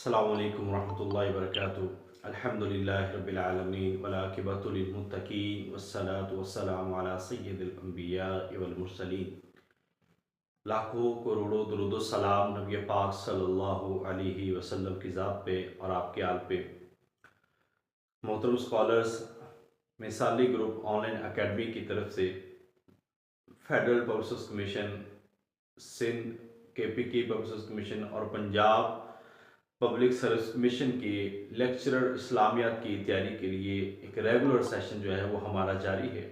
السلام علیکم ورحمۃ اللہ وبرکاتہ۔ الحمدللہ رب العالمین والعاقبۃ للمتقین والصلاۃ والسلام علی سید الانبیاء والمرسلین۔ لاکھوں کروڑوں درود و سلام نبی پاک صلی اللہ علیہ وسلم کی ذات پہ اور آپ کے آل پہ۔ محترم اسکالرز، مثالی گروپ آن لائن اکیڈمی کی طرف سے federal public service commission, Sindh KPK public service commission اور پنجاب پبلک سروس کمیشن کی لیکچرر اسلامیات کی تیاری کے لیے ایک ریگولر سیشن جو ہے وہ ہمارا جاری ہے،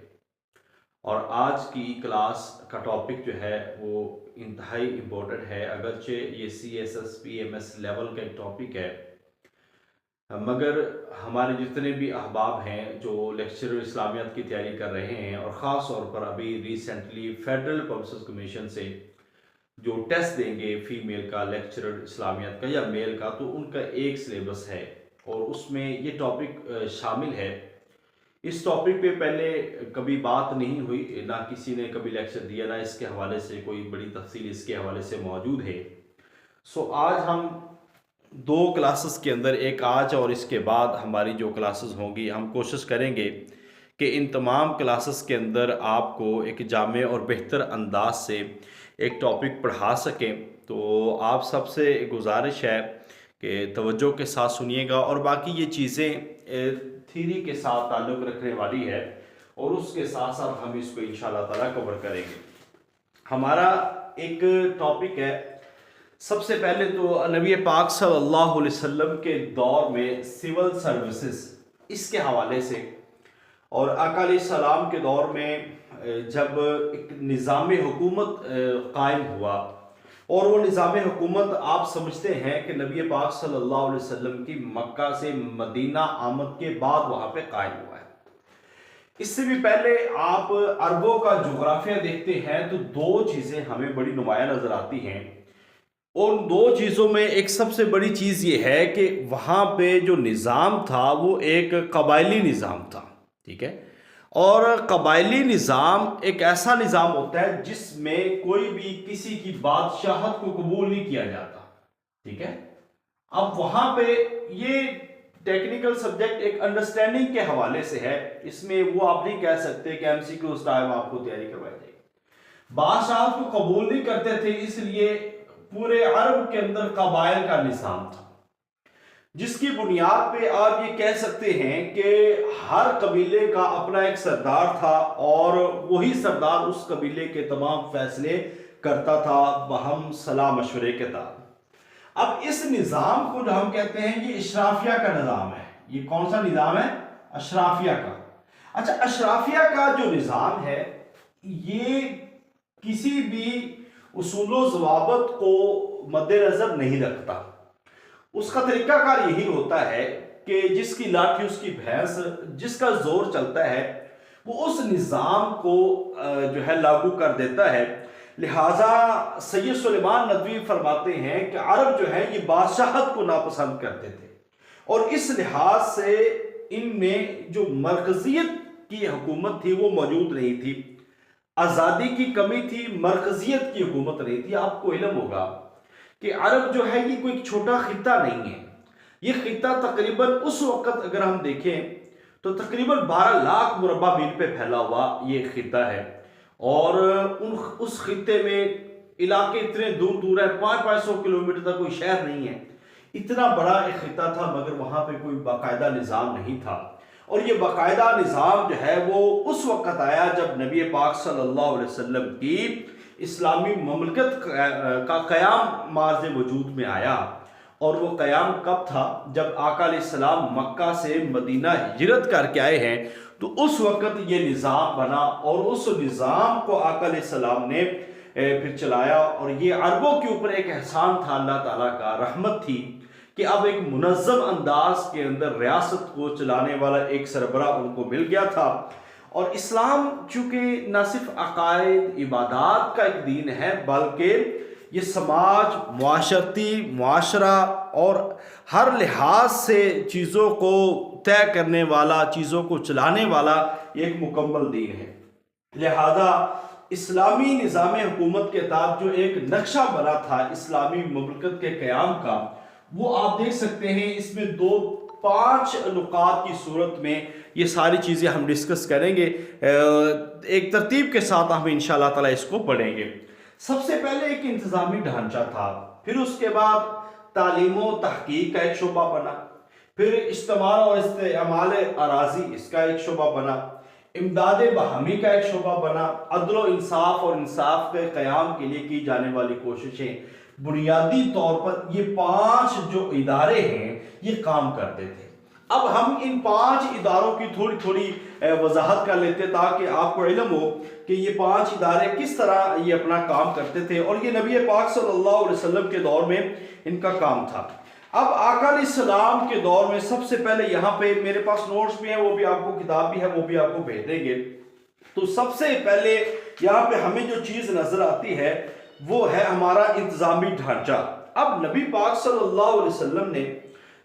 اور آج کی کلاس کا ٹاپک جو ہے وہ انتہائی امپورٹنٹ ہے۔ اگرچہ یہ CSS PMS لیول کا ایک ٹاپک ہے، مگر ہمارے جتنے بھی احباب ہیں جو لیکچرر اسلامیات کی تیاری کر رہے ہیں، اور خاص طور پر ابھی recently federal public service commission سے جو ٹیسٹ دیں گے فیمیل کا لیکچرر اسلامیات کا یا میل کا، تو ان کا ایک سلیبس ہے اور اس میں یہ ٹاپک شامل ہے۔ اس ٹاپک پہ پہلے کبھی بات نہیں ہوئی، نہ کسی نے کبھی لیکچر دیا، نہ اس کے حوالے سے کوئی بڑی تفصیل اس کے حوالے سے موجود ہے۔ آج ہم دو کلاسز کے اندر، ایک آج اور اس کے بعد ہماری جو کلاسز ہوں گی، ہم کوشش کریں گے کہ ان تمام کلاسز کے اندر آپ کو ایک جامع اور بہتر انداز سے ایک ٹاپک پڑھا سکیں۔ تو آپ سب سے گزارش ہے کہ توجہ کے ساتھ سنیے گا، اور باقی یہ چیزیں تھیری کے ساتھ تعلق رکھنے والی ہے، اور اس کے ساتھ ساتھ ہم اس کو انشاءاللہ تعالیٰ کور کریں گے۔ ہمارا ایک ٹاپک ہے، سب سے پہلے تو نبی پاک صلی اللہ علیہ وسلم کے دور میں سول سروسز، اس کے حوالے سے، اور آقا علیہ السلام کے دور میں جب ایک نظام حکومت قائم ہوا، اور وہ نظام حکومت آپ سمجھتے ہیں کہ نبی پاک صلی اللہ علیہ وسلم کی مکہ سے مدینہ آمد کے بعد وہاں پہ قائم ہوا ہے۔ اس سے بھی پہلے آپ عربوں کا جغرافیہ دیکھتے ہیں تو دو چیزیں ہمیں بڑی نمایاں نظر آتی ہیں، اور ان دو چیزوں میں ایک سب سے بڑی چیز یہ ہے کہ وہاں پہ جو نظام تھا وہ ایک قبائلی نظام تھا، ٹھیک ہے؟ اور قبائلی نظام ایک ایسا نظام ہوتا ہے جس میں کوئی بھی کسی کی بادشاہت کو قبول نہیں کیا جاتا، ٹھیک ہے؟ اب وہاں پہ یہ ٹیکنیکل سبجیکٹ ایک انڈرسٹینڈنگ کے حوالے سے ہے، اس میں وہ آپ نہیں کہہ سکتے کہ MCQ اس ٹائم آپ کو تیاری کروائی جائے گی۔ بادشاہت کو قبول نہیں کرتے تھے، اس لیے پورے عرب کے اندر قبائل کا نظام تھا، جس کی بنیاد پہ آپ یہ کہہ سکتے ہیں کہ ہر قبیلے کا اپنا ایک سردار تھا، اور وہی سردار اس قبیلے کے تمام فیصلے کرتا تھا باہم صلاح مشورے کے تحت۔ اب اس نظام کو جو ہم کہتے ہیں یہ اشرافیہ کا نظام ہے۔ یہ کون سا نظام ہے؟ اشرافیہ کا۔ اچھا، اشرافیہ کا جو نظام ہے یہ کسی بھی اصول و ضوابط کو مد نظر نہیں رکھتا۔ اس کا طریقہ کار یہی ہوتا ہے کہ جس کی لاٹھی اس کی بھینس، جس کا زور چلتا ہے وہ اس نظام کو جو ہے لاگو کر دیتا ہے۔ لہٰذا سید سلیمان ندوی فرماتے ہیں کہ عرب جو ہے یہ بادشاہت کو ناپسند کرتے تھے، اور اس لحاظ سے ان میں جو مرکزیت کی حکومت تھی وہ موجود نہیں تھی، آزادی کی کمی تھی، مرکزیت کی حکومت نہیں تھی۔ آپ کو علم ہوگا کہ عرب جو ہے یہ کوئی چھوٹا خطہ نہیں ہے، یہ خطہ تقریباً اس وقت اگر ہم دیکھیں تو تقریباً 12 لاکھ مربع میل پہ پھیلا ہوا یہ خطہ ہے، اور اس خطے میں علاقے اتنے دور دور ہیں، 500 کلومیٹر تک کوئی شہر نہیں ہے، اتنا بڑا ایک خطہ تھا، مگر وہاں پہ کوئی باقاعدہ نظام نہیں تھا۔ اور یہ باقاعدہ نظام جو ہے وہ اس وقت آیا جب نبی پاک صلی اللہ علیہ وسلم کی اسلامی مملکت کا قیام مارز وجود میں آیا۔ اور وہ قیام کب تھا؟ جب آقا علیہ السلام مکہ سے مدینہ ہجرت کر کے آئے ہیں، تو اس وقت یہ نظام بنا، اور اس نظام کو آقا علیہ السلام نے پھر چلایا، اور یہ عربوں کے اوپر ایک احسان تھا اللہ تعالیٰ کا، رحمت تھی کہ اب ایک منظم انداز کے اندر ریاست کو چلانے والا ایک سربراہ ان کو مل گیا تھا۔ اور اسلام چونکہ نہ صرف عقائد عبادات کا ایک دین ہے، بلکہ یہ سماج، معاشرتی معاشرہ اور ہر لحاظ سے چیزوں کو طے کرنے والا، چیزوں کو چلانے والا یہ ایک مکمل دین ہے۔ لہذا اسلامی نظام حکومت کے تحت جو ایک نقشہ بنا تھا اسلامی مملکت کے قیام کا، وہ آپ دیکھ سکتے ہیں اس میں 5 نقاط کی صورت میں یہ ساری چیزیں ہم ڈسکس کریں گے، ایک ترتیب کے ساتھ ہم انشاءاللہ تعالی اس کو پڑھیں گے۔ سب سے پہلے ایک انتظامی ڈھانچہ تھا، پھر اس کے بعد تعلیم و تحقیق کا ایک شعبہ بنا، پھر استعمال اور استعمال اراضی اس کا ایک شعبہ بنا، امداد باہمی کا ایک شعبہ بنا، عدل و انصاف اور انصاف کے قیام کے لیے کی جانے والی کوششیں۔ بنیادی طور پر یہ 5 جو ادارے ہیں یہ کام کرتے تھے۔ اب ہم ان 5 اداروں کی تھوڑی تھوڑی وضاحت کر لیتے تاکہ آپ کو علم ہو کہ یہ 5 ادارے کس طرح یہ اپنا کام کرتے تھے، اور یہ نبی پاک صلی اللہ علیہ وسلم کے دور میں ان کا کام تھا۔ اب آقا علیہ السلام کے دور میں سب سے پہلے یہاں پہ میرے پاس نوٹس بھی ہیں، وہ بھی آپ کو کتاب بھی ہے، وہ بھی آپ کو بھیج دیں گے۔ تو سب سے پہلے یہاں پہ ہمیں جو چیز نظر آتی ہے وہ ہے ہمارا انتظامی ڈھانچہ۔ اب نبی پاک صلی اللہ علیہ وسلم نے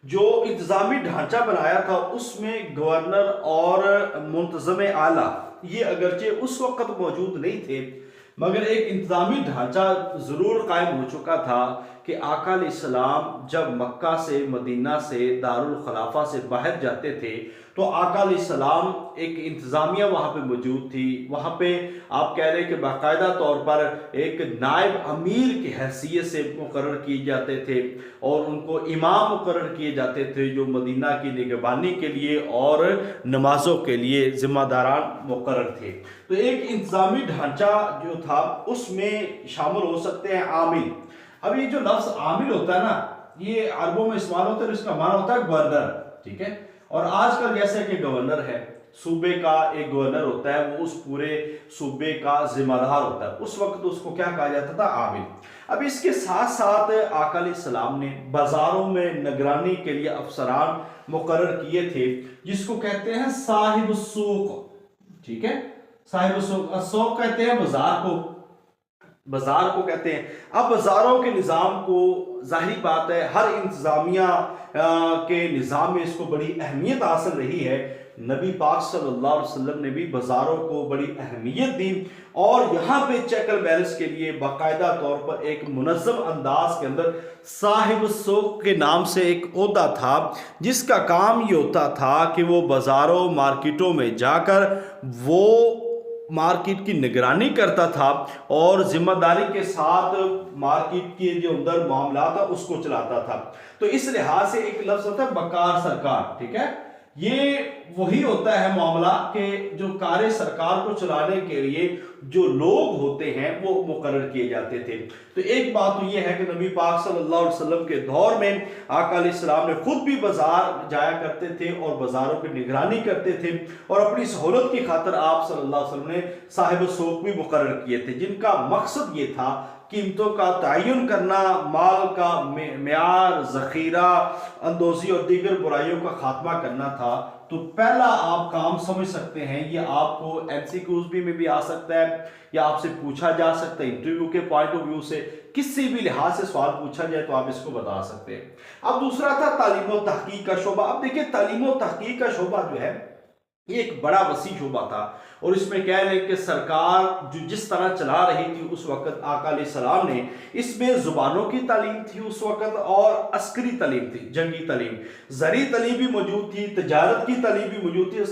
جو انتظامی ڈھانچہ بنایا تھا اس میں گورنر اور منتظم اعلیٰ یہ اگرچہ اس وقت موجود نہیں تھے، مگر ایک انتظامی ڈھانچہ ضرور قائم ہو چکا تھا کہ آقا علیہ السلام جب مکہ سے، مدینہ سے، دارالخلافہ سے باہر جاتے تھے تو آقا علیہ السلام ایک انتظامیہ وہاں پہ موجود تھی۔ وہاں پہ آپ کہہ رہے کہ باقاعدہ طور پر ایک نائب امیر کی حیثیت سے مقرر کیے جاتے تھے، اور ان کو امام مقرر کیے جاتے تھے جو مدینہ کی نگہبانی کے لیے اور نمازوں کے لیے ذمہ داران مقرر تھے۔ تو ایک انتظامی ڈھانچہ جو تھا اس میں شامل ہو سکتے ہیں عامل۔ اب یہ جو لفظ عامل ہوتا ہے نا، یہ عربوں میں استعمال ہوتا ہے، اس کا معنی ہوتا ہے گورنر، ٹھیک ہے؟ اور آج کل جیسے کہ گورنر ہے، صوبے کا ایک گورنر ہوتا ہے، وہ اس پورے صوبے کا ذمہ دار ہوتا ہے، اس وقت اس کو کیا کہا جاتا تھا؟ عامل۔ اب اس کے ساتھ ساتھ آقا علیہ السلام نے بازاروں میں نگرانی کے لیے افسران مقرر کیے تھے، جس کو کہتے ہیں صاحب السوق، ٹھیک ہے؟ صاحب السوق، السوق کہتے ہیں بازار کو، بازار کو کہتے ہیں۔ اب بازاروں کے نظام کو ظاہری بات ہے ہر انتظامیہ کے نظام میں اس کو بڑی اہمیت حاصل رہی ہے۔ نبی پاک صلی اللہ علیہ وسلم نے بھی بازاروں کو بڑی اہمیت دی، اور یہاں پہ چیک اینڈ بیلنس کے لیے باقاعدہ طور پر ایک منظم انداز کے اندر صاحب السوق کے نام سے ایک عہدہ تھا، جس کا کام یہ ہوتا تھا کہ وہ بازاروں مارکیٹوں میں جا کر وہ مارکیٹ کی نگرانی کرتا تھا، اور ذمہ داری کے ساتھ مارکیٹ کے جو اندر معاملات تھا اس کو چلاتا تھا۔ تو اس لحاظ سے ایک لفظ ہوتا ہے بکار سرکار، ٹھیک ہے؟ یہ وہی ہوتا ہے معاملہ کہ جو کار سرکار کو چلانے کے لیے جو لوگ ہوتے ہیں وہ مقرر کیے جاتے تھے۔ تو ایک بات تو یہ ہے کہ نبی پاک صلی اللہ علیہ وسلم کے دور میں آقا علیہ السلام نے خود بھی بازار جایا کرتے تھے اور بازاروں کی نگرانی کرتے تھے، اور اپنی سہولت کی خاطر آپ صلی اللہ علیہ وسلم نے صاحب السوق بھی مقرر کیے تھے، جن کا مقصد یہ تھا قیمتوں کا تعین کرنا، مال کا معیار، ذخیرہ اندوزی اور دیگر برائیوں کا خاتمہ کرنا تھا۔ تو پہلا آپ کام سمجھ سکتے ہیں، یہ آپ کو MCQs بھی میں بھی آ سکتا ہے، یا آپ سے پوچھا جا سکتا ہے انٹرویو کے پوائنٹ آف ویو سے، کسی بھی لحاظ سے سوال پوچھا جائے تو آپ اس کو بتا سکتے ہیں۔ اب دوسرا تھا تعلیم و تحقیق کا شعبہ۔ اب دیکھیں تعلیم و تحقیق کا شعبہ جو ہے یہ ایک بڑا وسیع شعبہ تھا، اور اس میں کہہ رہے ہیں کہ سرکار جو جس طرح چلا رہی تھی اس وقت آقا علیہ السلام نے، اس میں زبانوں کی تعلیم تھی اس وقت، اور عسکری تعلیم تھی، جنگی تعلیم، زرعی تعلیم بھی موجود تھی، تجارت کی تعلیم بھی موجود تھی،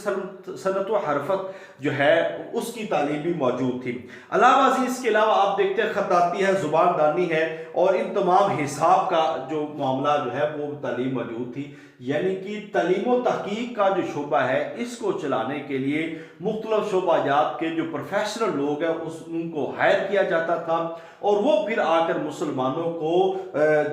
صنعت و حرفت جو ہے اس کی تعلیم بھی موجود تھی۔ علاوہ ازیں اس کے علاوہ آپ دیکھتے ہیں خطاطی ہے، زبان دانی ہے، اور ان تمام حساب کا جو معاملہ جو ہے وہ تعلیم موجود تھی۔ یعنی کہ تعلیم و تحقیق کا جو شعبہ ہے اس کو چلانے کے لیے مختلف شعبہ جات کے جو پروفیشنل لوگ ہیں ان کو ہائر کیا جاتا تھا، اور وہ پھر آ کر مسلمانوں کو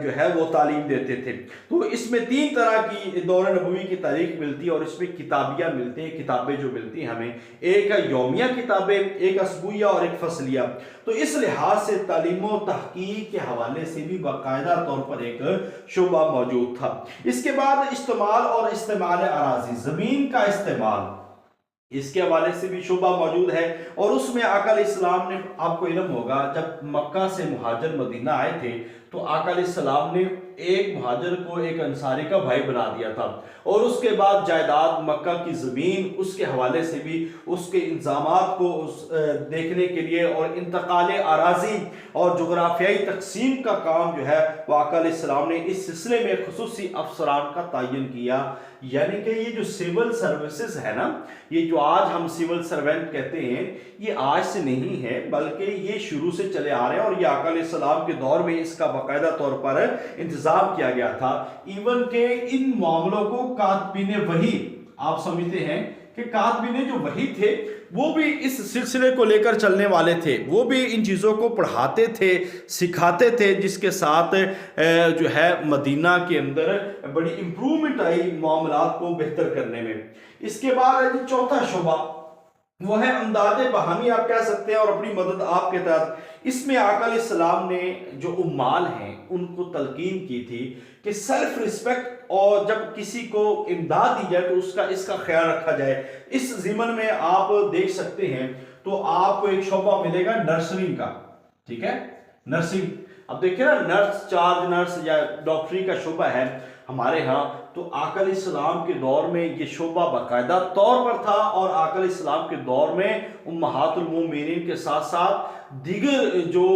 جو ہے وہ تعلیم دیتے تھے۔ تو اس میں 3 طرح کی دور نبوی کی تاریخ ملتی ہے، اور اس میں کتابیہ ملتے ہیں، کتابیں جو ملتی ہیں ہمیں، ایک ہے یومیہ کتابیں، ایک اسبوعیہ اور ایک فصلیہ۔ تو اس لحاظ سے تعلیم و تحقیق کے حوالے سے بھی باقاعدہ طور پر ایک شعبہ موجود تھا۔ اس کے بعد استعمال اور استعمال اراضی، زمین کا استعمال، اس کے حوالے سے بھی شعبہ موجود ہے، اور اس میں آقا علیہ السلام نے، آپ کو علم ہوگا جب مکہ سے مہاجر مدینہ آئے تھے تو آقا علیہ السلام نے ایک مہاجر کو ایک انصاری کا بھائی بنا دیا تھا، اور اس کے بعد جائیداد مکہ کی زمین اس کے حوالے سے بھی اس کے انتظامات کو دیکھنے کے لیے اور انتقال اراضی اور جغرافیائی تقسیم کا کام جو ہے وہ آقا علیہ السلام نے اس سلسلے میں خصوصی افسران کا تعین کیا۔ یعنی کہ یہ جو سول سروسز ہے نا، یہ جو آج ہم سول سرونٹ کہتے ہیں، یہ آج سے نہیں ہے بلکہ یہ شروع سے چلے آ رہے ہیں، اور یہ آقا علیہ السلام کے دور میں اس کا باقاعدہ طور پر انتظام کیا گیا تھا۔ ایون کہ ان معاملوں کو کاتبین وحی، آپ سمجھتے ہیں کہ کاتبین جو وحی تھے وہ بھی اس سلسلے کو لے کر چلنے والے تھے، وہ بھی ان چیزوں کو پڑھاتے تھے، سکھاتے تھے، جس کے ساتھ جو ہے مدینہ کے اندر بڑی امپرومنٹ آئی معاملات کو بہتر کرنے میں۔ اس کے بعد ہے چوتھا شعبہ، وہ ہے امداد باہمی آپ کہہ سکتے ہیں، اور اپنی مدد آپ کے تحت۔ اس میں آقا علیہ السلام نے جو عمال ہیں ان کو تلقین کی تھی کہ سیلف ریسپیکٹ، اور جب کسی کو امداد دی جائے تو اس کا خیال رکھا جائے۔ اس ضمن میں آپ دیکھ سکتے ہیں تو آپ کو ایک شعبہ ملے گا نرسری کا، ٹھیک ہے، نرسنگ۔ اب دیکھیں نا، نرس، چارج نرس یا ڈاکٹری کا شعبہ ہے ہمارے ہاں، تو آقا علیہ السلام کے دور میں یہ شعبہ باقاعدہ طور پر تھا، اور آقا علیہ السلام کے دور میں امہات المومنین کے ساتھ ساتھ دیگر جو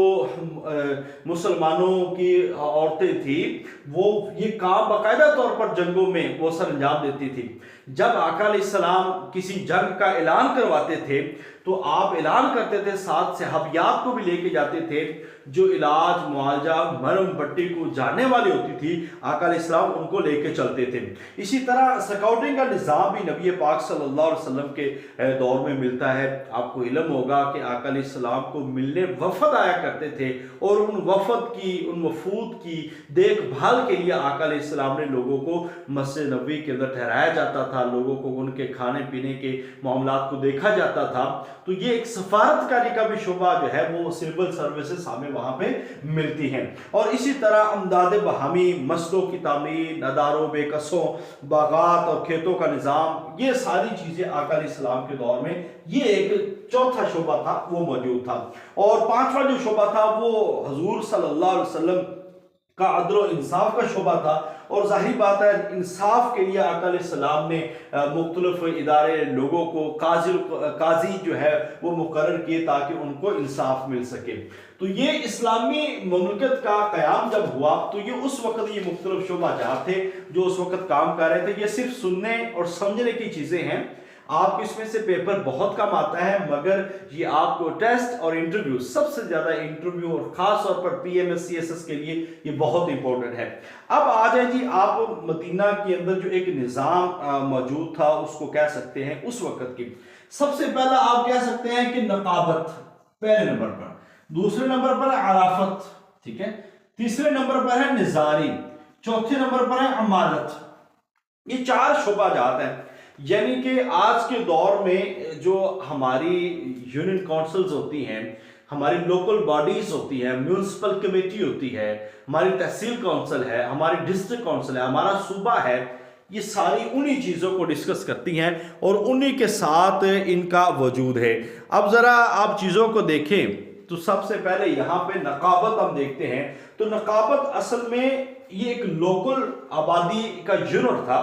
مسلمانوں کی عورتیں تھیں وہ یہ کام باقاعدہ طور پر جنگوں میں وہ سر انجام دیتی تھی۔ جب آقا علیہ السلام کسی جنگ کا اعلان کرواتے تھے تو آپ اعلان کرتے تھے، ساتھ صحابیات کو بھی لے کے جاتے تھے، جو علاج، معالجہ، مرہم پٹی کو جاننے والی ہوتی تھی، آقا علیہ السلام ان کو لے کے چلتے تھے۔ اسی طرح سکاؤٹنگ کا نظام بھی نبی پاک صلی اللہ علیہ وسلم کے دور میں ملتا ہے۔ آپ کو علم ہوگا کہ آقا علیہ السلام کو ملنے وفد آیا کرتے تھے، اور ان وفد کی، ان وفود کی دیکھ بھال کے لیے آقا علیہ السلام نے لوگوں کو مسجد نبوی کے اندر ٹھہرایا جاتا تھا، لوگوں کو ان کے کھانے پینے کے معاملات کو دیکھا جاتا تھا۔ تو یہ ایک سفارت کاری کا بھی شعبہ جو ہے وہ سول سروسز ہمیں وہاں پہ ملتی ہیں۔ اور اسی طرح امداد باہمی، مسجدوں کی تعمیر، اداروں، بے کسوں، باغات اور کھیتوں کا نظام، یہ ساری چیزیں آقا علیہ السلام کے دور میں یہ ایک چوتھا شعبہ تھا وہ موجود تھا۔ اور پانچواں جو شعبہ تھا وہ حضور صلی اللہ علیہ وسلم کا عدل و انصاف کا شعبہ تھا، اور ظاہری بات ہے انصاف کے لیے آقا علیہ السلام نے مختلف ادارے، لوگوں کو قاضی جو ہے وہ مقرر کیے تاکہ ان کو انصاف مل سکے۔ تو یہ اسلامی مملکت کا قیام جب ہوا تو یہ اس وقت یہ مختلف شعبہ جات تھے جو اس وقت کام کر رہے تھے۔ یہ صرف سننے اور سمجھنے کی چیزیں ہیں، آپ اس میں سے پیپر بہت کم آتا ہے، مگر یہ آپ کو ٹیسٹ اور انٹرویو، سب سے زیادہ انٹرویو اور خاص طور پر P M S C S S کے لیے یہ بہت امپورٹنٹ ہے۔ اب آ جائیں جی، آپ مدینہ کے اندر جو ایک نظام موجود تھا اس کو کہہ سکتے ہیں اس وقت کی۔ سب سے پہلا آپ کہہ سکتے ہیں کہ نقابت پہلے نمبر پر، دوسرے نمبر پر ہے عرافت، ٹھیک ہے، تیسرے نمبر پر ہے نظاری، چوتھے نمبر پر ہے عمالت۔ یہ چار شعبہ جات ہیں۔ یعنی کہ آج کے دور میں جو ہماری یونین کونسلز ہوتی ہیں، ہماری لوکل باڈیز ہوتی ہیں، میونسپل کمیٹی ہوتی ہے، ہماری تحصیل کونسل ہے، ہماری ڈسٹرکٹ کونسل ہے، ہمارا صوبہ ہے، یہ ساری انہی چیزوں کو ڈسکس کرتی ہیں اور انہی کے ساتھ ان کا وجود ہے۔ اب ذرا آپ چیزوں کو دیکھیں تو سب سے پہلے یہاں پہ نقابت ہم دیکھتے ہیں، تو نقابت اصل میں یہ ایک لوکل آبادی کا یونٹ تھا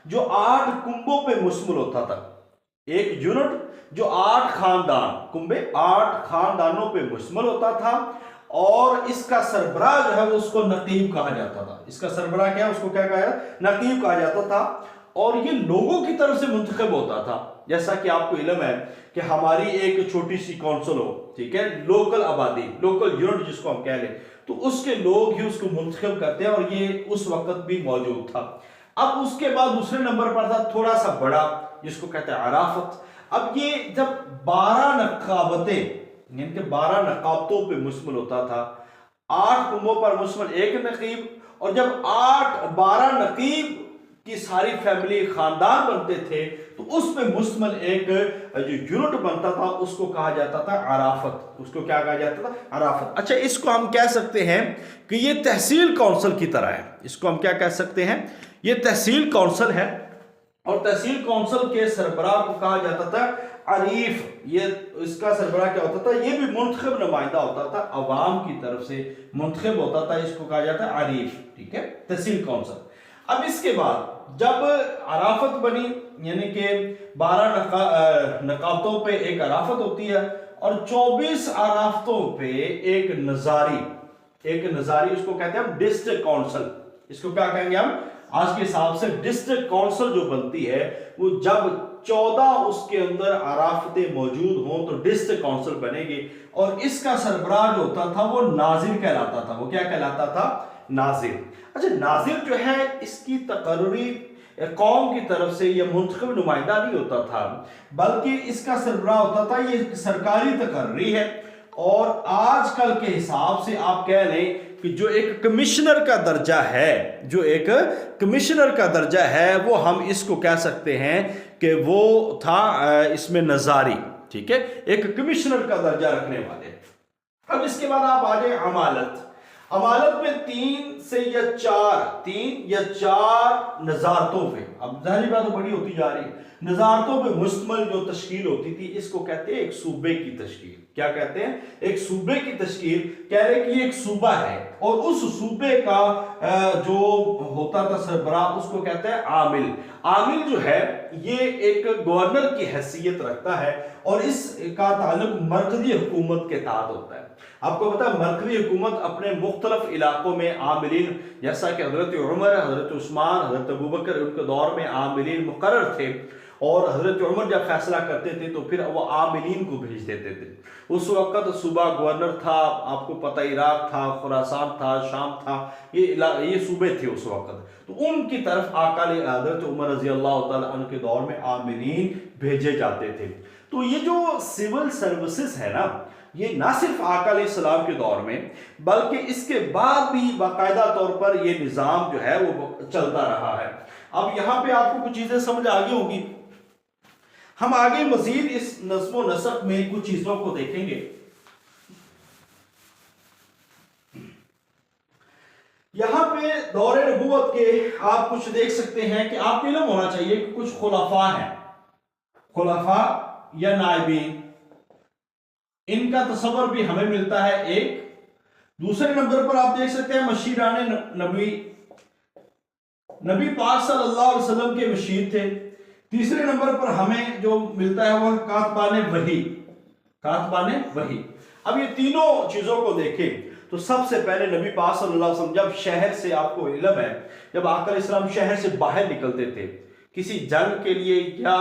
جو 8 کنبوں پہ مشتمل ہوتا تھا۔ ایک یونٹ جو 8 خاندان، کنبے 8 خاندانوں پہ مشتمل ہوتا تھا، اور اس کا سربراہ جو ہے اس کو نقیب کہا جاتا تھا۔ اس کا سربراہ کیا ہے؟ اس کو کیا کہا جاتا؟ نقیب کہا جاتا تھا، اور یہ لوگوں کی طرف سے منتخب ہوتا تھا۔ جیسا کہ آپ کو علم ہے کہ ہماری ایک چھوٹی سی کونسل ہو، ٹھیک ہے، لوکل آبادی، لوکل یونٹ جس کو ہم کہہ لیں، تو اس کے لوگ ہی اس کو منتخب کرتے ہیں، اور یہ اس وقت بھی موجود تھا۔ اب اس کے بعد دوسرے نمبر پر تھا تھوڑا سا بڑا، جس کو کہتے ہیں عرافت۔ اب یہ جب 12 نقابتیں، یعنی کہ 12 نقابتوں پہ مشتمل ہوتا تھا، 8 کنبوں پر مشتمل ایک نقیب، اور جب 12 نقیب کی ساری فیملی، خاندان بنتے تھے، تو اس پہ مشتمل ایک جو یونٹ بنتا تھا اس کو کہا جاتا تھا عرافت۔ اس کو کیا کہا جاتا تھا؟ عرافت۔ اچھا، اس کو ہم کہہ سکتے ہیں کہ یہ تحصیل کونسل کی طرح ہے۔ اس کو ہم کیا کہہ سکتے ہیں؟ یہ تحصیل کونسل ہے، اور تحصیل کونسل کے سربراہ کو کہا جاتا تھا عریف، یہ اس کا سربراہ کیا ہوتا تھا؟ یہ بھی منتخب نمائندہ ہوتا تھا، عوام کی طرف سے منتخب ہوتا تھا، اس کو کہا جاتا ہے عریف، ٹھیک ہے، تحصیل کونسل۔ اب اس کے بعد جب عرافت بنی، یعنی کہ 12 نقابتوں پہ ایک عرافت ہوتی ہے اور 24 عرافتوں پہ ایک نظاری اس کو کہتے ہیں ہم ڈسٹرکٹ کونسل، اس کو کیا کہیں گے ہم آج کے حساب سے ڈسٹرکٹ کونسل جو بنتی ہے، وہ جب 14 اس کے اندر عرافتیں موجود ہوں تو ڈسٹرکٹ کونسل بنے گی، اور اس کا سربراہ جو ہوتا تھا وہ ناظر کہلاتا تھا۔ وہ کیا کہلاتا تھا؟ ناظر۔ اچھا، ناظر جو ہے اس کی تقرری قوم کی طرف سے یہ منتخب نمائندہ نہیں ہوتا تھا، بلکہ اس کا سربراہ ہوتا تھا، یہ سرکاری تقرری ہے، اور آج کل کے حساب سے آپ کہہ لیں کہ جو ایک کمشنر کا درجہ ہے وہ ہم اس کو کہہ سکتے ہیں کہ وہ تھا اس میں نظاری، ٹھیک ہے، ایک کمشنر کا درجہ رکھنے والے۔ اب اس کے بعد آپ آ جائیں عمالت میں 3 یا 4 نظارتوں پہ، اب ظاہری بات تو بڑی ہوتی جا رہی ہے، نظارتوں پہ مشتمل جو تشکیل ہوتی تھی، اس کو کہتے ہیں ایک صوبے کی تشکیل۔ کیا کہتے ہیں؟ ایک صوبے کی تشکیل۔ کہہ رہے کہ یہ ایک صوبہ ہے اور اس صوبے کا جو ہوتا تھا سربراہ، اس کو کہتے ہیں عامل۔ عامل جو ہے یہ ایک گورنر کی حیثیت رکھتا ہے اور اس کا تعلق مرکزی حکومت کے تحت ہوتا ہے۔ آپ کو پتا ہے مرکزی حکومت اپنے مختلف علاقوں میں عاملین، جیسا کہ حضرت عمر، حضرت عثمان، حضرت ابوبکر، ان کے دور میں عاملین مقرر تھے، اور حضرت عمر جب فیصلہ کرتے تھے تو پھر وہ عاملین کو بھیج دیتے تھے۔ اس وقت صوبہ گورنر تھا، آپ کو پتہ عراق تھا، خراسان تھا، شام تھا، یہ صوبے تھے اس وقت، تو ان کی طرف آقا حضرت عمر رضی اللہ تعالیٰ عنہ کے دور میں عاملین بھیجے جاتے تھے۔ تو یہ جو سول سروسز ہے نا، یہ نہ صرف آقا علیہ السلام کے دور میں بلکہ اس کے بعد بھی باقاعدہ طور پر یہ نظام جو ہے وہ چلتا رہا ہے۔ اب یہاں پہ آپ کو کچھ چیزیں سمجھ آگے ہوگی، ہم آگے مزید اس نظم و نسق میں کچھ چیزوں کو دیکھیں گے۔ یہاں پہ دور نبوت کے آپ کچھ دیکھ سکتے ہیں کہ آپ کو علم ہونا چاہیے کہ کچھ خلفاء ہیں، خلفاء یا نائبین، ان کا تصور بھی ہمیں ملتا ہے ایک۔ دوسرے نمبر پر آپ دیکھ سکتے ہیں مشیران نبی پاک صلی اللہ علیہ وسلم کے مشیر تھے۔ تیسرے نمبر پر ہمیں جو ملتا ہے وہ کاتبان وحی۔ اب یہ تینوں چیزوں کو دیکھیں تو سب سے پہلے نبی پاک صلی اللہ علیہ وسلم جب شہر سے، آپ کو علم ہے، جب آقا علیہ السلام شہر سے باہر نکلتے تھے کسی جنگ کے لیے یا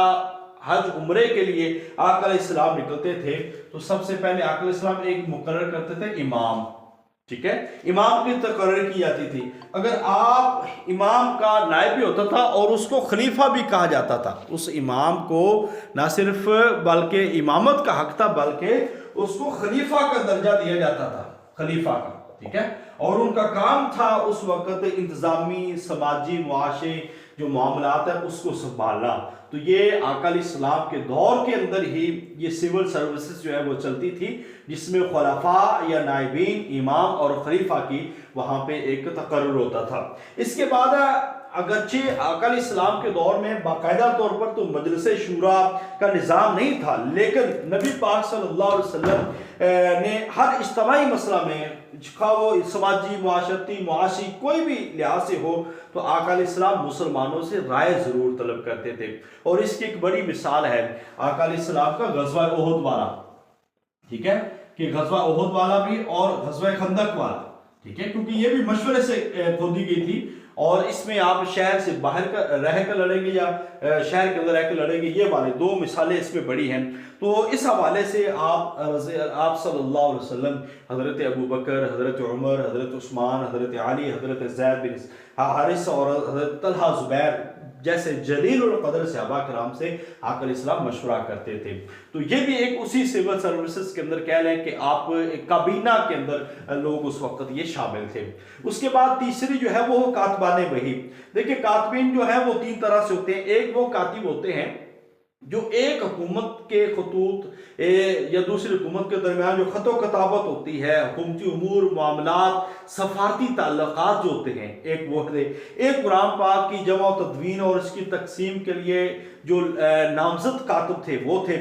حج عمرے کے لیے آقا علیہ السلام نکلتے تھے، تو سب سے پہلے آقا علیہ السلام ایک مقرر کرتے تھے امام، ٹھیک ہے، امام کی تقرر کی جاتی تھی۔ اگر آپ امام کا نائب بھی ہوتا تھا اور اس کو خلیفہ بھی کہا جاتا تھا، اس امام کو نہ صرف بلکہ امامت کا حق تھا بلکہ اس کو خلیفہ کا درجہ دیا جاتا تھا، خلیفہ کا، ٹھیک ہے، اور ان کا کام تھا اس وقت انتظامی سماجی معاشی جو معاملات ہیں اس کو سنبھالنا۔ تو یہ آقا علیہ السلام کے دور کے اندر ہی یہ سول سروسز جو ہے وہ چلتی تھی، جس میں خلفاء یا نائبین، امام اور خلیفہ کی وہاں پہ ایک تقرر ہوتا تھا۔ اس کے بعد اگرچہ آقا علیہ السلام کے دور میں باقاعدہ طور پر تو مجلس شورا کا نظام نہیں تھا، لیکن نبی پاک صلی اللہ علیہ وسلم نے ہر اجتماعی مسئلہ میں، خواہ وہ سماجی، معاشرتی، معاشی کوئی بھی لحاظ سے ہو، تو آقا علیہ السلام مسلمانوں سے رائے ضرور طلب کرتے تھے۔ اور اس کی ایک بڑی مثال ہے آقا علیہ السلام کا غزوہ احد والا، ٹھیک ہے، کہ غزوہ احد والا بھی اور غزوہ خندق والا، ٹھیک ہے، کیونکہ یہ بھی مشورے سے کھودی گئی تھی، اور اس میں آپ شہر سے باہر رہ کر لڑیں گے یا شہر کے اندر رہ کر لڑیں گے، یہ والے دو مثالیں اس میں بڑی ہیں۔ تو اس حوالے سے آپ صلی اللہ علیہ وسلم حضرت ابوبکر، حضرت عمر، حضرت عثمان، حضرت علی، حضرت زید بن حارث اور حضرت طلحہ زبیر جیسے جلیل القدر صحابہ کرام سے آقا علیہ السلام مشورہ کرتے تھے۔ تو یہ بھی ایک اسی سول سروسز کے اندر کہہ لیں کہ آپ کابینہ کے اندر لوگ اس وقت یہ شامل تھے۔ اس کے بعد تیسری جو ہے وہ کاتبان وحی۔ دیکھیں کاتبین جو ہے وہ 3 طرح سے ہوتے ہیں۔ ایک وہ کاتب ہوتے ہیں جو ایک حکومت کے خطوط یا دوسری حکومت کے درمیان جو خط و کتابت ہوتی ہے، حکومتی امور، معاملات، سفارتی تعلقات جو ہوتے ہیں، ایک وہ ہے۔ ایک قرآن پاک کی جمع و تدوین اور اس کی تقسیم کے لیے جو نامزد کاتب تھے وہ تھے۔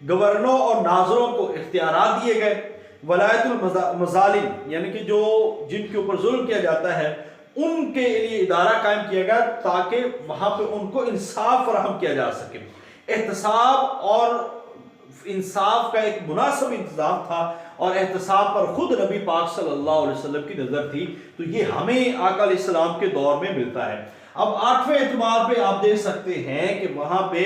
گورنروں اور ناظروں کو اختیارات دیے گئے، ولایت المظالم یعنی کہ جو جن کے اوپر ظلم کیا جاتا ہے ان کے لیے ادارہ قائم کیا گیا تاکہ وہاں پہ ان کو انصاف فراہم کیا جا سکے۔ احتساب اور انصاف کا ایک مناسب انتظام تھا، اور احتساب پر خود نبی پاک صلی اللہ علیہ وسلم کی نظر تھی، تو یہ ہمیں آقا علیہ السلام کے دور میں ملتا ہے۔ اب 8ویں اعتماد پہ آپ دیکھ سکتے ہیں کہ وہاں پہ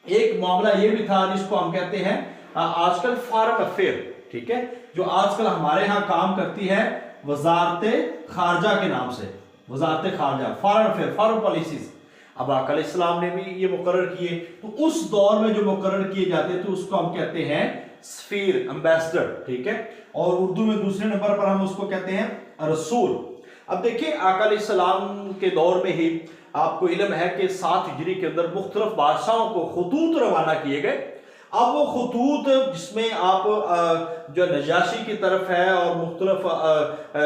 ایک معاملہ یہ بھی تھا جس کو ہم کہتے ہیں آج کل فارن افیئر، ٹھیک ہے، جو آج کل ہمارے ہاں کام کرتی ہے وزارت خارجہ کے نام سے، وزارت خارجہ، فارن افیئر، فارن پالیسیز۔ اب آقا علیہ السلام نے بھی یہ مقرر کیے، تو اس دور میں جو مقرر کیے جاتے تھے اس کو ہم کہتے ہیں سفیر، امبیسڈر، ٹھیک ہے، اور اردو میں دوسرے نمبر پر ہم اس کو کہتے ہیں رسول۔ اب دیکھیں آقا علیہ السلام کے دور میں ہی آپ کو علم ہے کہ 7 ہجری کے اندر مختلف بادشاہوں کو خطوط روانہ کیے گئے۔ اب وہ خطوط جس میں آپ جو نجاشی کی طرف ہے اور مختلف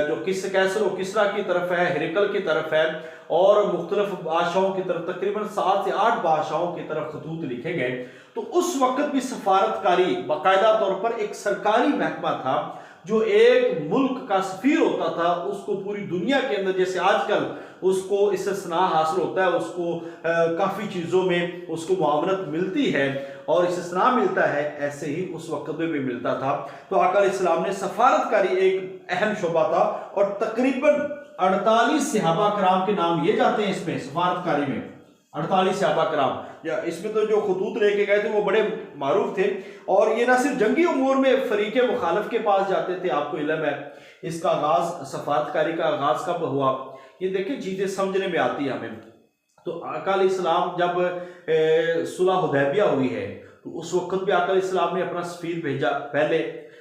جو کیسر و کسریٰ کی طرف ہے، ہرقل کی طرف ہے، اور مختلف بادشاہوں کی طرف تقریباً 7 سے 8 بادشاہوں کی طرف خطوط لکھے گئے، تو اس وقت بھی سفارتکاری باقاعدہ طور پر ایک سرکاری محکمہ تھا، جو ایک ملک کا سفیر ہوتا تھا، اس کو پوری دنیا کے اندر جیسے آج کل اس کو استثناء حاصل ہوتا ہے، اس کو کافی چیزوں میں اس کو معاونت ملتی ہے اور استثناء ملتا ہے، ایسے ہی اس وقت میں بھی ملتا تھا۔ تو آقا علیہ السلام نے سفارتکاری ایک اہم شعبہ تھا، اور تقریباً 48 صحابہ کرام کے نام لیے جاتے ہیں اس میں، سفارتکاری میں 48 صحابہ کرام، یا اس میں تو جو خطوط لے کے گئے تھے وہ بڑے معروف تھے، اور یہ نہ صرف جنگی امور میں فریق مخالف کے پاس جاتے تھے، آپ کو علم ہے اس کا آغاز، سفارتکاری کا آغاز کب ہوا، یہ دیکھیں چیزیں سمجھنے میں آتی ہے ہمیں۔ تو آقا علیہ السلام جب صلح حدیبیہ ہوئی ہے تو اس وقت بھی آقا علیہ السلام نے اپنا سفیر بھیجا پہلے،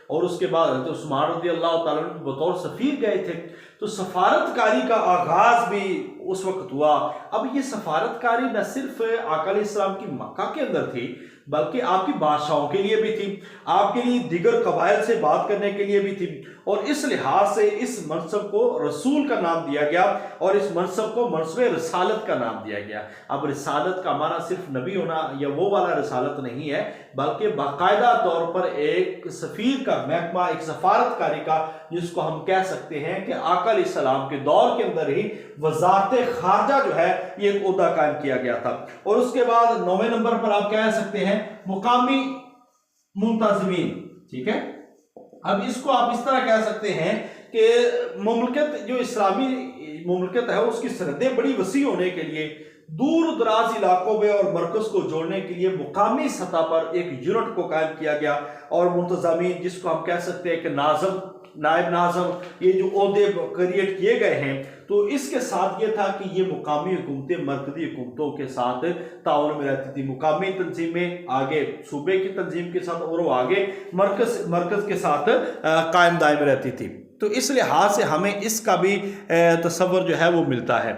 اور اس کے بعد حضرت عثمان رضی اللہ تعالیٰ عنہ بطور سفیر گئے تھے، تو سفارتکاری کا آغاز بھی اس وقت ہوا۔ اب یہ سفارتکاری نہ صرف آقا علیہ السلام کی مکہ کے اندر تھی، بلکہ آپ کی بادشاہوں کے لیے بھی تھی، آپ کے لیے دیگر قبائل سے بات کرنے کے لیے بھی تھی، اور اس لحاظ سے اس منصب کو رسول کا نام دیا گیا، اور اس منصب کو منصب رسالت کا نام دیا گیا۔ اب رسالت کا معنی صرف نبی ہونا یا وہ والا رسالت نہیں ہے، بلکہ باقاعدہ طور پر ایک سفیر کا محکمہ، ایک سفارتکاری کا، جس کو ہم کہہ سکتے ہیں کہ آقا علیہ السلام کے دور کے اندر ہی وزارت خارجہ جو ہے یہ ایک عہدہ قائم کیا گیا تھا۔ اور اس کے بعد 9ویں نمبر پر آپ کہہ سکتے ہیں مقامی منتظمین، ٹھیک ہے۔ اب اس کو آپ اس طرح کہہ سکتے ہیں کہ مملکت، جو اسلامی مملکت ہے، اس کی سرحدیں بڑی وسیع ہونے کے لیے دور دراز علاقوں میں اور مرکز کو جوڑنے کے لیے مقامی سطح پر ایک یونٹ کو قائم کیا گیا، اور منتظمین جس کو ہم کہہ سکتے ہیں کہ ناظم، نائب ناظم، یہ جو عہدے کریٹ کیے گئے ہیں، تو اس کے ساتھ یہ تھا کہ یہ مقامی حکومتیں مرکزی حکومتوں کے ساتھ تعاون میں رہتی تھی، مقامی تنظیمیں آگے صوبے کی تنظیم کے ساتھ، اور وہ آگے مرکز کے ساتھ قائم دائم رہتی تھی۔ تو اس لحاظ سے ہمیں اس کا بھی تصور جو ہے وہ ملتا ہے۔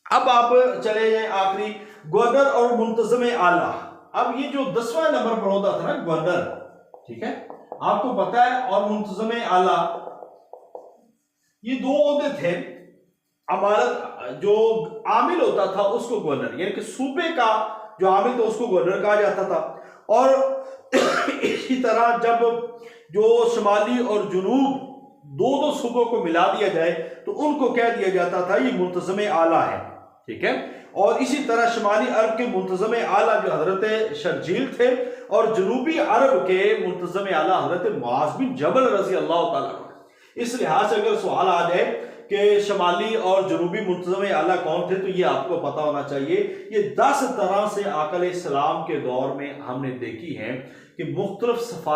اب آپ چلے جائیں آخری، گورنر اور منتظم اعلیٰ۔ اب یہ جو 10واں نمبر پر ہوتا تھا نا گورنر، ٹھیک ہے، آپ کو پتا ہے، اور منتظم اعلیٰ، یہ 2 عہدے تھے۔ امارت جو عامل ہوتا تھا اس کو گورنر، یعنی کہ صوبے کا جو عامل تھا اس کو گورنر کہا جاتا تھا، اور اسی طرح جب جو شمالی اور جنوب دو صوبوں کو ملا دیا جائے تو ان کو کہہ دیا جاتا تھا یہ منتظم اعلیٰ ہے، ٹھیک ہے۔ اور اسی طرح شمالی عرب کے منتظم اعلیٰ جو حضرت شرجیل تھے، اور جنوبی عرب کے منتظم اعلیٰ حضرت معاذ بن جبل رضی اللہ تعالیٰ عنہ۔ اس لحاظ سے اگر سوال آ جائے کہ شمالی اور جنوبی منتظم اعلیٰ کون تھے، تو یہ آپ کو پتا ہونا چاہیے۔ یہ 10 طرح سے آقا علیہ السلام کے دور میں ہم نے دیکھی ہیں کہ مختلف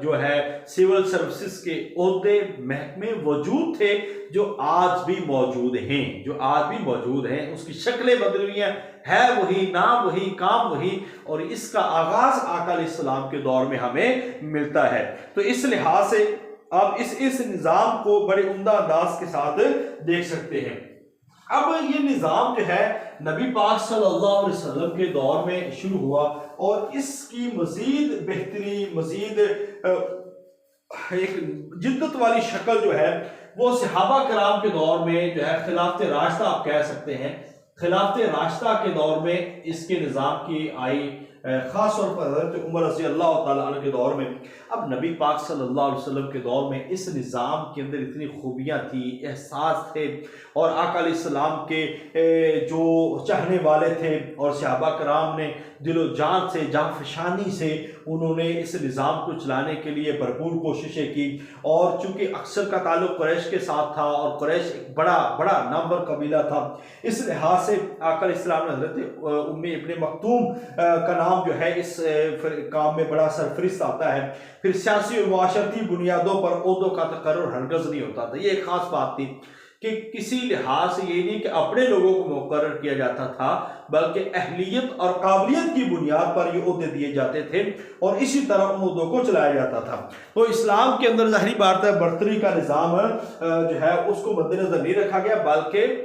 جو ہے سول سروسز کے عہدے، محکمے وجود تھے، جو آج بھی موجود ہیں، اس کی شکلیں بدل ہوئی ہیں، ہے وہی، نام وہی، کام وہی، اور اس کا آغاز آقا علیہ السلام کے دور میں ہمیں ملتا ہے۔ تو اس لحاظ سے آپ اس نظام کو بڑے عمدہ انداز کے ساتھ دیکھ سکتے ہیں۔ اب یہ نظام جو ہے نبی پاک صلی اللہ علیہ وسلم کے دور میں شروع ہوا، اور اس کی مزید بہتری، مزید ایک جدت والی شکل جو ہے وہ صحابہ کرام کے دور میں جو ہے خلافت راشدہ آپ کہہ سکتے ہیں، خلافت راشدہ کے دور میں اس کے نظام کی آئی خاص طور پر حضرت عمر رضی اللہ تعالیٰ عنہ کے دور میں. اب نبی پاک صلی اللہ علیہ وسلم کے دور میں اس نظام کے اندر اتنی خوبیاں تھی، احساس تھے، اور آقا علیہ السلام کے جو چاہنے والے تھے اور صحابہ کرام نے دل و جان سے، جان فشانی سے انہوں نے اس نظام کو چلانے کے لیے بھرپور کوششیں کی. اور چونکہ اکثر کا تعلق قریش کے ساتھ تھا اور قریش ایک بڑا نامور قبیلہ تھا، اس لحاظ سے آقا علیہ السلام نے حضرت ام ابن مکتوم کا نام جو ہے اس کام میں بڑا سرفرست آتا ہے. پھر سیاسی اور معاشرتی بنیادوں پر عہدوں کا تقرر ہرگز نہیں ہوتا تھا. یہ ایک خاص بات تھی کہ کسی لحاظ سے یہ نہیں کہ اپنے لوگوں کو مقرر کیا جاتا تھا، بلکہ اہلیت اور قابلیت کی بنیاد پر یہ عہدے دیے جاتے تھے اور اسی طرح ان عہدوں کو چلایا جاتا تھا. تو اسلام کے اندر ظاہری بات ہے برتری کا نظام جو ہے اس کو مد نظر نہیں رکھا گیا، بلکہ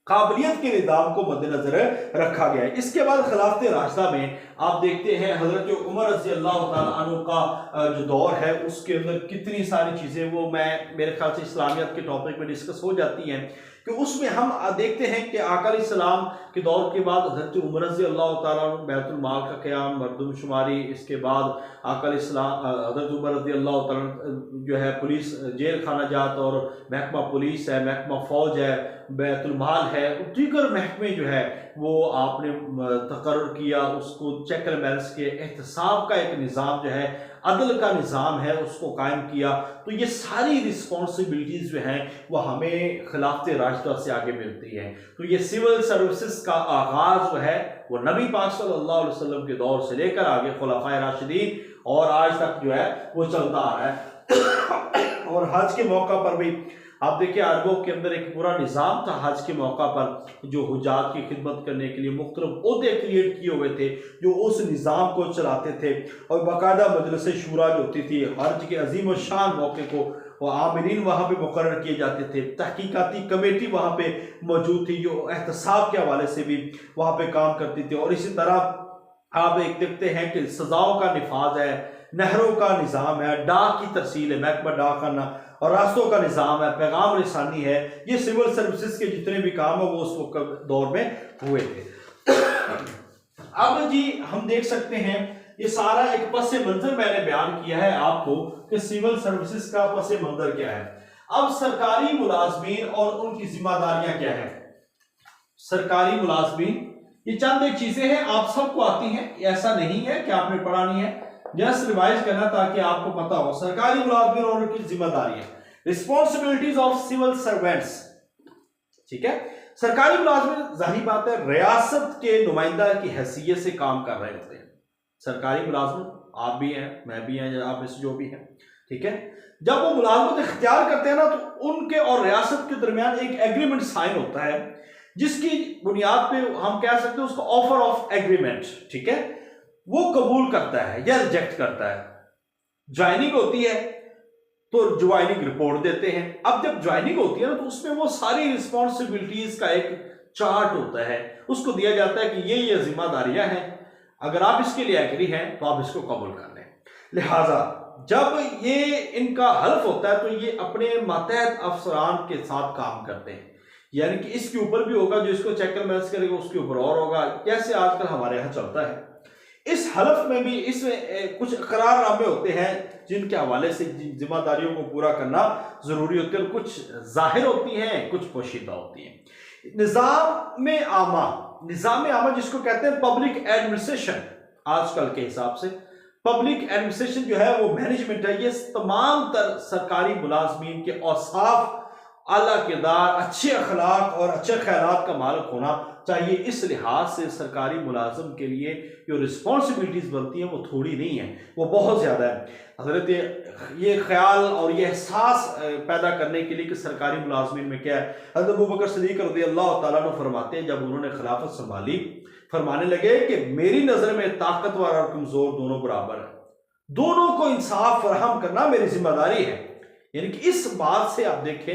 قابلیت کے نظام کو مد نظر رکھا گیا ہے. اس کے بعد خلافت راشدہ میں آپ دیکھتے ہیں حضرت عمر رضی اللہ تعالیٰ عنہ کا جو دور ہے اس کے اندر کتنی ساری چیزیں وہ میرے خیال سے اسلامیات کے ٹاپک میں ڈسکس ہو جاتی ہیں کہ اس میں ہم دیکھتے ہیں کہ آقا علیہ السلام کے دور کے بعد حضرت عمر رضی اللہ تعالیٰ عنہ بیت المال کا قیام، مردم شماری، اس کے بعد آقا علیہ السلام حضرت عمر رضی اللہ تعالیٰ عنہ جو ہے پولیس جیل خانہ جات اور محکمہ پولیس ہے، محکمہ فوج ہے، بیت المال ہے، دیگر محکمے جو ہے وہ آپ نے تقرر کیا، اس کو چیک اینڈ بیلنس کے احتساب کا ایک نظام جو ہے، عدل کا نظام ہے، اس کو قائم کیا. تو یہ ساری رسپانسبلٹیز جو ہیں وہ ہمیں خلافت راشدہ سے آگے ملتی ہیں. تو یہ سول سروسز کا آغاز جو ہے وہ نبی پاک صلی اللہ علیہ وسلم کے دور سے لے کر آگے خلفائے راشدین اور آج تک جو ہے وہ چلتا آ رہا ہے. اور حج کے موقع پر بھی آپ دیکھیں عربوں کے اندر ایک پورا نظام تھا حج کے موقع پر، جو حجاج کی خدمت کرنے کے لیے مختلف عہدے کریٹ کیے ہوئے تھے جو اس نظام کو چلاتے تھے. اور باقاعدہ مجلس شورا جو ہوتی تھی حج کے عظیم الشان موقع کو وہ عاملین وہاں پہ مقرر کیے جاتے تھے، تحقیقاتی کمیٹی وہاں پہ موجود تھی جو احتساب کے حوالے سے بھی وہاں پہ کام کرتی تھی. اور اسی طرح آپ ایک دیکھتے ہیں کہ سزاؤں کا نفاذ ہے، نہروں کا نظام ہے، ڈاک کی ترسیل ہے، محکمہ ڈاک خانہ اور راستوں کا نظام ہے، پیغام رسانی ہے. یہ سول سروسز کے جتنے بھی کام ہیں وہ اس وقت دور میں ہوئے تھے. اب جی ہم دیکھ سکتے ہیں یہ سارا ایک پس منظر میں نے بیان کیا ہے آپ کو کہ سول سروسز کا پس منظر کیا ہے. اب سرکاری ملازمین اور ان کی ذمہ داریاں کیا ہیں. سرکاری ملازمین یہ چند ایک چیزیں ہیں، آپ سب کو آتی ہیں، ایسا نہیں ہے کہ آپ نے پڑھا نہیں ہے، جسٹ ریوائز کرنا تاکہ آپ کو پتا ہو. سرکاری ملازمین اور ان کی ذمہ داریاں، رسپانسبلٹیز آف سول سرونٹس. ٹھیک ہے، سرکاری ملازمین ظاہری بات ہے ریاست کے نمائندہ کی حیثیت سے کام کر رہے ہوتے ہیں. سرکاری ملازمین آپ بھی ہیں، میں بھی ہیں، آپ میں سے جو بھی ہیں. ٹھیک ہے، جب وہ ملازمت اختیار کرتے ہیں نا تو ان کے اور ریاست کے درمیان ایک ایگریمنٹ سائن ہوتا ہے جس کی بنیاد پہ ہم کہہ سکتے ہیں اس کو آفر آف ایگریمنٹ. ٹھیک ہے، وہ قبول کرتا ہے یا ریجیکٹ کرتا ہے. جوائننگ ہوتی ہے تو جوائننگ رپورٹ دیتے ہیں. اب جب جوائننگ ہوتی ہے نا تو اس میں وہ ساری رسپانسبلٹیز کا ایک چارٹ ہوتا ہے، اس کو دیا جاتا ہے کہ یہ ذمہ داریاں ہیں، اگر آپ اس کے لیے ایگری ہیں تو آپ اس کو قبول کر لیں. لہٰذا جب یہ ان کا حلف ہوتا ہے تو یہ اپنے ماتحت افسران کے ساتھ کام کرتے ہیں، یعنی کہ اس کے اوپر بھی ہوگا جو اس کو چیک اینڈ بیلنس کرے گا، اس کے اوپر اور ہوگا، جیسے آج کل ہمارے یہاں چلتا ہے. اس حلف میں بھی اس میں کچھ اقرار نامے ہوتے ہیں جن کے حوالے سے ذمہ داریوں کو پورا کرنا ضروری ہوتی ہے، اور کچھ ظاہر ہوتی ہیں، کچھ پوشیدہ ہوتی ہیں. نظام عامہ جس کو کہتے ہیں پبلک ایڈمنسٹریشن، آج کل کے حساب سے پبلک ایڈمنسٹریشن جو ہے وہ مینجمنٹ ہے. یہ تمام تر سرکاری ملازمین کے اوصاف، اعلیٰ کردار، اچھے اخلاق اور اچھے خیالات کا مالک ہونا چاہیے. اس لحاظ سے سرکاری ملازم کے لیے جو رسپانسبلٹیز بنتی ہیں وہ تھوڑی نہیں ہیں، وہ بہت زیادہ ہے. حضرت یہ خیال اور یہ احساس پیدا کرنے کے لیے کہ سرکاری ملازمین میں کیا ہے، حضرت ابوبکر صدیق رضی اللہ تعالیٰ عنہ فرماتے ہیں جب انہوں نے خلافت سنبھالی، فرمانے لگے کہ میری نظر میں طاقتور اور کمزور دونوں برابر ہیں، دونوں کو انصاف فراہم کرنا میری ذمہ داری ہے. یعنی کہ اس بات سے آپ دیکھیں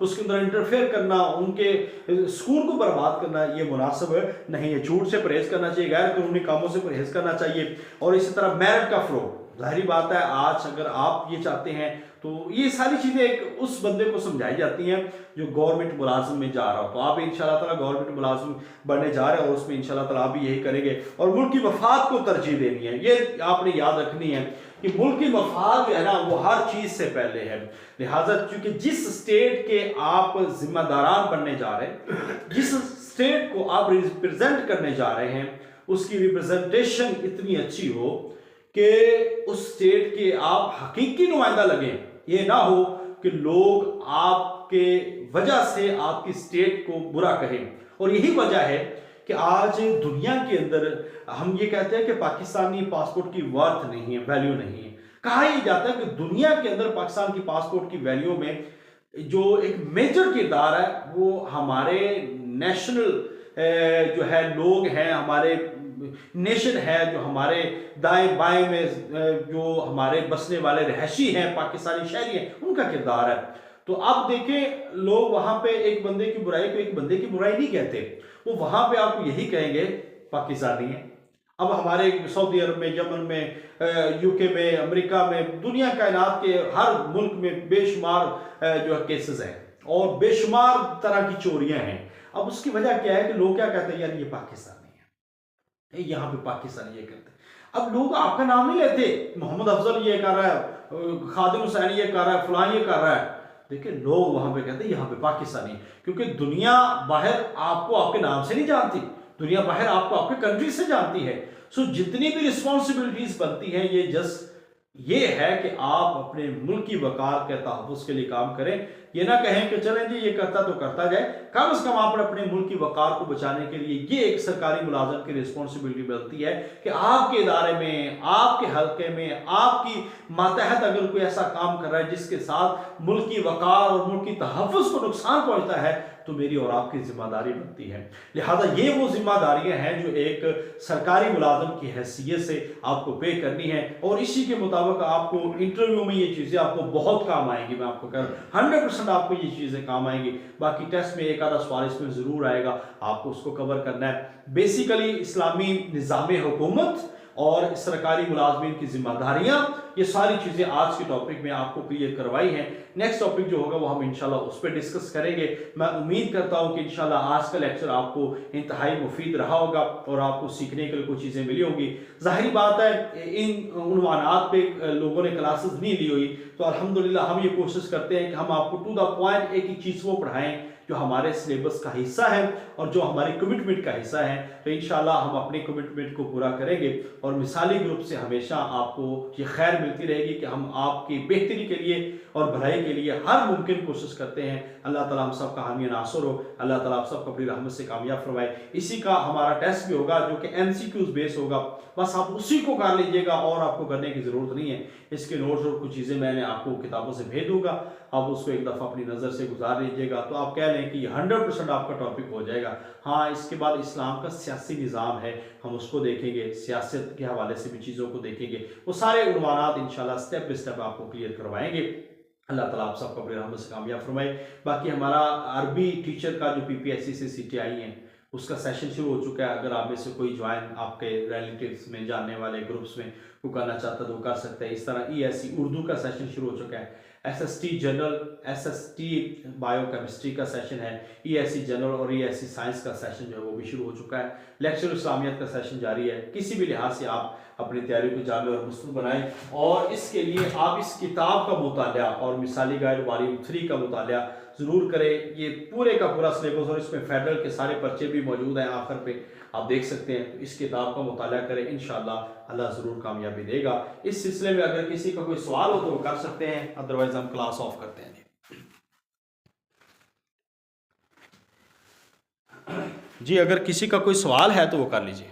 اس کے اندر انٹرفیئر کرنا، ان کے سکون کو برباد کرنا یہ مناسب نہیں ہے۔ جھوٹ سے پرہیز کرنا چاہیے، غیر قانونی کاموں سے پرہیز کرنا چاہیے، اور اسی طرح میرٹ کا فروغ۔ ظاہری بات ہے آج اگر آپ یہ چاہتے ہیں تو یہ ساری چیزیں ایک اس بندے کو سمجھائی جاتی ہیں جو گورنمنٹ ملازم میں جا رہا ہو۔ تو آپ انشاءاللہ تعالیٰ گورنمنٹ ملازم بننے جا رہے ہیں، اور اس میں انشاءاللہ تعالیٰ آپ بھی یہی کریں گے، اور ملک کی مفاد کو ترجیح دینی ہے۔ یہ آپ نے یاد رکھنی ہے کہ ملک کی مفاد جو ہے نا وہ ہر چیز سے پہلے ہے۔ لہٰذا چونکہ جس اسٹیٹ کے آپ ذمہ داران بننے جا رہے ہیں، جس اسٹیٹ کو آپ ریپرزینٹ کرنے جا رہے ہیں، اس کی ریپرزنٹیشن اتنی اچھی ہو کہ اس اسٹیٹ کے آپ حقیقی نمائندہ لگیں۔ یہ نہ ہو کہ لوگ آپ کے وجہ سے آپ کی اسٹیٹ کو برا کہیں۔ اور یہی وجہ ہے کہ آج دنیا کے اندر ہم یہ کہتے ہیں کہ پاکستانی پاسپورٹ کی ورتھ نہیں ہے، ویلیو نہیں ہے۔ کہا یہ جاتا ہے کہ دنیا کے اندر پاکستان کی پاسپورٹ کی ویلیو میں جو ایک میجر کردار ہے وہ ہمارے نیشنل جو ہے لوگ ہیں، ہمارے نیشن ہے، جو ہمارے دائیں بائیں میں جو ہمارے بسنے والے رہائشی ہیں، پاکستانی شہری ہیں، ان کا کردار ہے۔ تو اب دیکھیں لوگ وہاں پہ ایک بندے کی برائی کو ایک بندے کی برائی نہیں کہتے، وہ وہاں پہ آپ کو یہی کہیں گے پاکستانی ہیں۔ اب ہمارے سعودی عرب میں، یمن میں، UK میں، امریکہ میں، دنیا کائنات کے ہر ملک میں بے شمار جو ہے کیسز ہیں، اور بے شمار طرح کی چوریاں ہیں۔ اب اس کی وجہ کیا ہے کہ لوگ کیا کہتے ہیں، یار یہ پاکستانی ہے، یہاں پہ پاکستانی یہ کرتے ہیں۔ اب لوگ آپ کا نام نہیں لیتے، محمد افضل یہ کر رہا ہے، خادم حسین یہ کر رہا ہے، فلاں یہ کر رہا ہے، لیکن لوگ وہاں پہ کہتے ہیں یہاں پہ پاکستانی، کیونکہ دنیا باہر آپ کو آپ کے نام سے نہیں جانتی، دنیا باہر آپ کو آپ کے کنٹری سے جانتی ہے۔ سو جتنی بھی رسپانسبلٹیز بنتی ہیں یہ جسٹ یہ ہے کہ آپ اپنے ملک کی وقار کے تحفظ کے لیے کام کریں۔ یہ نہ کہیں کہ چلیں جی یہ کرتا تو کرتا جائے، کم از کم آپ اپنے ملک کی وقار کو بچانے کے لیے یہ ایک سرکاری ملازم کی رسپانسبلٹی بنتی ہے کہ آپ کے ادارے میں، آپ کے حلقے میں، آپ کی ماتحت اگر کوئی ایسا کام کر رہا ہے جس کے ساتھ ملک کی وقار اور ملک کی تحفظ کو نقصان پہنچتا ہے، تو میری اور آپ کی ذمہ داری بنتی ہے۔ لہذا یہ وہ ذمہ داریاں ہیں جو ایک سرکاری ملازم کی حیثیت سے آپ کو پے کرنی ہے، اور اسی کے مطابق آپ کو انٹرویو میں یہ چیزیں آپ کو بہت کام آئیں گی۔ میں آپ کو کہہ رہا ہوں 100% آپ کو یہ چیزیں کام آئیں گی۔ باقی ٹیسٹ میں ایک آدھا سوال اس میں ضرور آئے گا، آپ کو اس کو کور کرنا ہے۔ بیسیکلی اسلامی نظام حکومت اور سرکاری ملازمین کی ذمہ داریاں، یہ ساری چیزیں آج کے ٹاپک میں آپ کو کلیئر کروائی ہیں۔ نیکسٹ ٹاپک جو ہوگا وہ ہم انشاءاللہ اس پہ ڈسکس کریں گے۔ میں امید کرتا ہوں کہ انشاءاللہ آج کا لیکچر آپ کو انتہائی مفید رہا ہوگا اور آپ کو سیکھنے کے لیے کچھ چیزیں ملی ہوں گی۔ ظاہری بات ہے ان عنوانات پہ لوگوں نے کلاسز نہیں لی ہوئی، تو الحمدللہ ہم یہ کوشش کرتے ہیں کہ ہم آپ کو ٹو دا پوائنٹ ایک ایک چیز وہ پڑھائیں جو ہمارے سلیبس کا حصہ ہے اور جو ہماری کمٹمنٹ کا حصہ ہے۔ تو انشاءاللہ ہم اپنی کمٹمنٹ کو پورا کریں گے، اور مثالی گروپ سے ہمیشہ آپ کو یہ خیر ملتی رہے گی کہ ہم آپ کی بہتری کے لیے اور بھلائی کے لیے ہر ممکن کوشش کرتے ہیں۔ اللہ تعالیٰ ہم سب کا حامی ناصر ہو، اللہ تعالیٰ آپ سب کو اپنی رحمت سے کامیاب فرمائے۔ اسی کا ہمارا ٹیسٹ بھی ہوگا جو کہ MCQs بیس ہوگا، بس آپ اسی کو کر لیجئے گا اور آپ کو کرنے کی ضرورت نہیں ہے۔ اس کے نوٹس اور کچھ چیزیں میں نے آپ کو کتابوں سے بھیج دوں گا، آپ اس کو ایک دفعہ اپنی نظر سے گزار لیجئے گا، تو آپ کہہ لیں کہ یہ 100% آپ کا ٹاپک ہو جائے گا۔ ہاں اس کے بعد اسلام کا سیاسی نظام ہے، ہم اس کو دیکھیں گے، سیاست کے حوالے سے بھی چیزوں کو دیکھیں گے، وہ سارے عنوانات انشاءاللہ سٹیپ بائی سٹیپ آپ کو کلیئر کروائیں گے۔ اللہ تعالیٰ آپ سب کو اپنی رحمت سے کامیاب فرمائے۔ باقی ہمارا عربی ٹیچر کا جو PPSC سے CTI ہیں اس کا سیشن شروع ہو چکا ہے۔ اگر آپ میں سے کوئی جوائن آپ کے ریلیٹیوز میں، جاننے والے گروپس میں کو کرنا چاہتا ہے تو وہ کر سکتا ہے۔ اس طرح ESC اردو کا سیشن شروع ہو چکا ہے، SST general, SST bio chemistry کا سیشن ہے، ESC جنرل اور ESC سائنس کا سیشن جو ہے وہ بھی شروع ہو چکا ہے۔ لیکچر اسلامیات کا سیشن جاری ہے۔ کسی بھی لحاظ سے آپ اپنی تیاری کو جامع اور مستند بنائیں، اور اس کے لیے آپ اس کتاب کا مطالعہ اور مثالی گائیڈ والیوم 3 کا مطالعہ ضرور کریں۔ یہ پورے کا پورا سلیبس، اور اس میں فیڈرل کے سارے پرچے بھی موجود ہیں، آخر پہ آپ دیکھ سکتے ہیں۔ تو اس کتاب کا مطالعہ کریں، انشاءاللہ اللہ ضرور کامیابی دے گا۔ اس سلسلے میں اگر کسی کا کوئی سوال ہو تو وہ کر سکتے ہیں، ادروائز ہم کلاس آف کرتے ہیں۔ جی اگر کسی کا کوئی سوال ہے تو وہ کر لیجئے۔